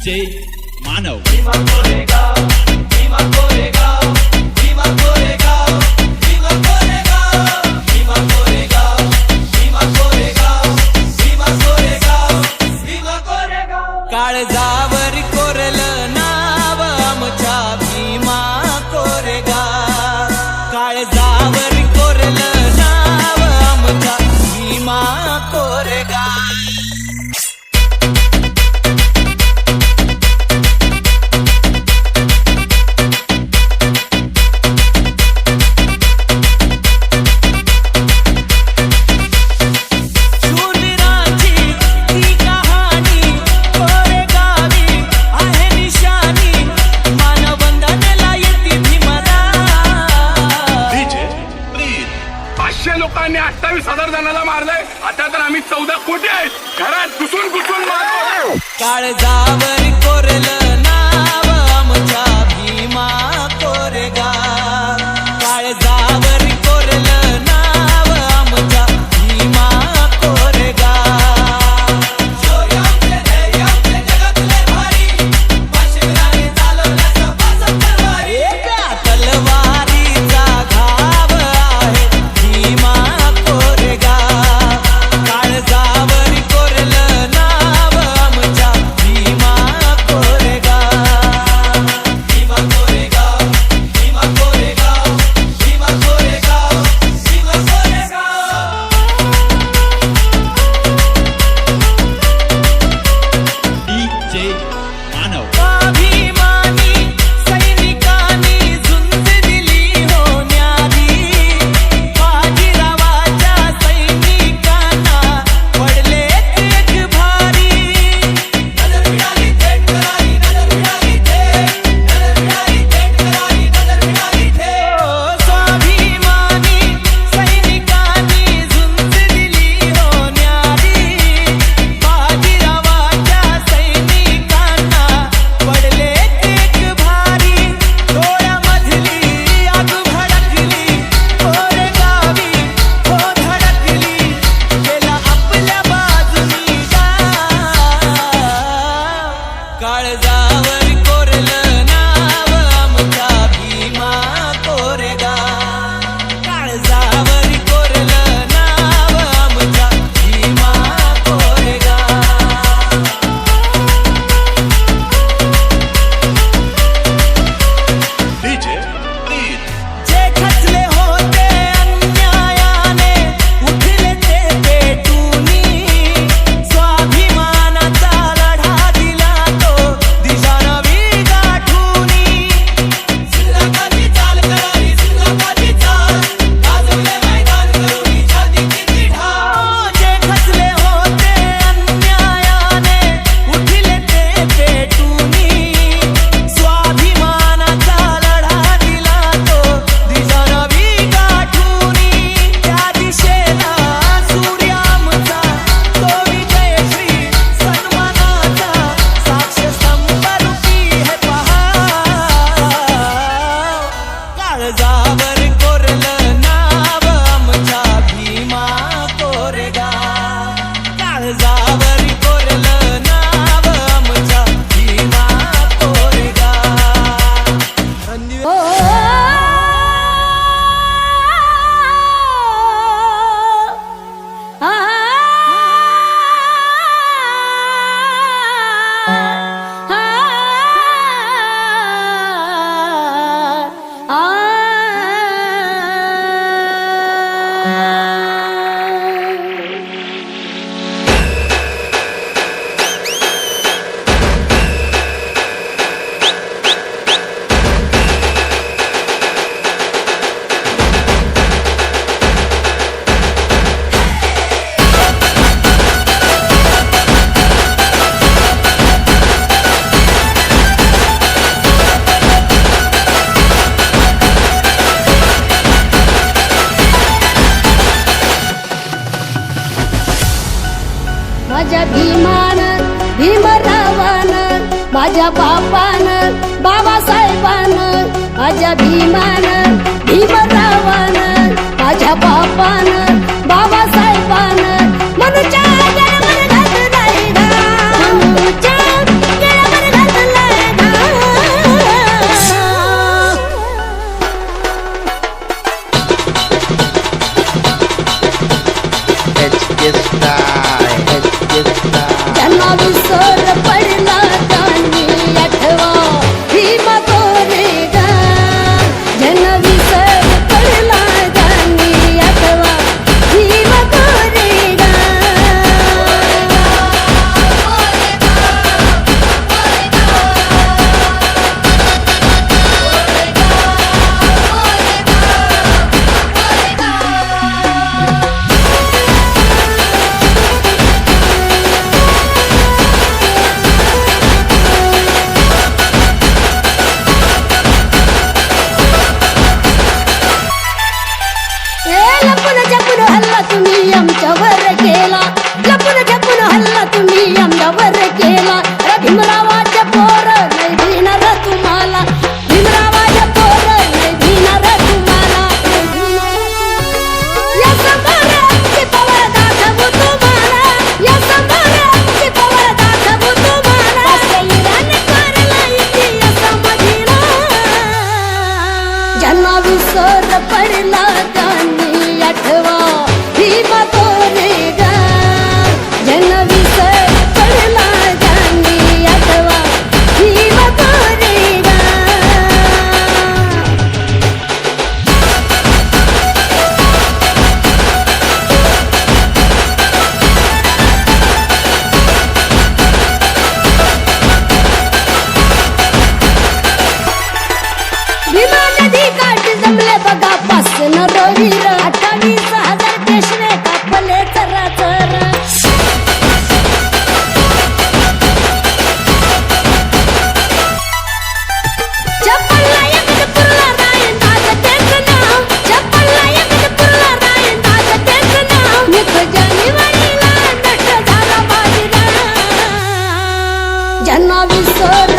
DJ मानव काळजावर कोरलं नाव आमच्या भीमा कोरेगाव, काळजावर कोरलं नाव आमच्या भीमा कोरेगाव. लोकांनी 28,000 जणांना मारलंय. आता तर आम्ही 14 कोटी आहेत. घरात घुसून मारतो. काळजावर कोरलं नाव आमच्या भीमा कोरेगाव, काळजावर कोरलं नाव आमच्या भीमा कोरेगाव. तलवारीचा घाव आहे भीमा कोरेगाव, काळजावर कोरलं नाव आमच्या भीमा कोरेगाव. भीमा कोरेगाव, भीमा कोरेगाव, भीमा कोरेगाव, भीमा कोरेगाव. DJ मानव स्वाभिमानी सैनिकांनी झुंज दिली होण्यारी, बाजीरावाच्या सैनिकांना पडले तेज भारी. नजर मिळाली थेट करारी, नजर मिळाली थेट, नजर मिळाली थेट करारी, नजर मिळाली थेट. स्वाभिमानी सैनिकांनी झुंज दिली होण्यारी, बाजीरावाच्या सैनिकांना पडले तेज भारी. डोळ्यामधली आग भडकली कोरेगावी हो धडकली, गेला आपल्या बाजूनी डाव. काळजावर कोरलं नाव आमच्या भीमा कोरेगाव, काळजावर कोरलं नाव आमच्या भीमा कोरेगाव. जे खचले होते अन्यायाने उठले ते पेटूनी, स्वाभिमानाचा लढा दिला तो दिशा नवी गाठूनी. सिंधकाची चाल करारी, सिंधकाची चाल गाजवले मैदान करुणी छातीची ढाल. जे खचले होते अन्यायाने उठले ते पेटूनी, स्वाभिमानाचा लढा दिला तो दिशा नवी गाठूनी. त्या दिशेला सूर्य आमचा तो विजयश्री सन्मानाचा साक्षस्तंभ रूपी हे पहा. काळजावर कोरलं नाव आमच्या भीमा कोरेगाव, काळजावर कोरलं नाव आमच्या भीमा कोरेगाव. माझ्या भीमानं भीमरावानं, माझ्या बापानं बाबासाहेबानं, माझ्या भीमानं भीमरावानं, माझ्या बापानं बाबासाहेबानं, मनुच्या गळ्यावर घात नाही घाम, मनुच्या गळ्यावर किशोर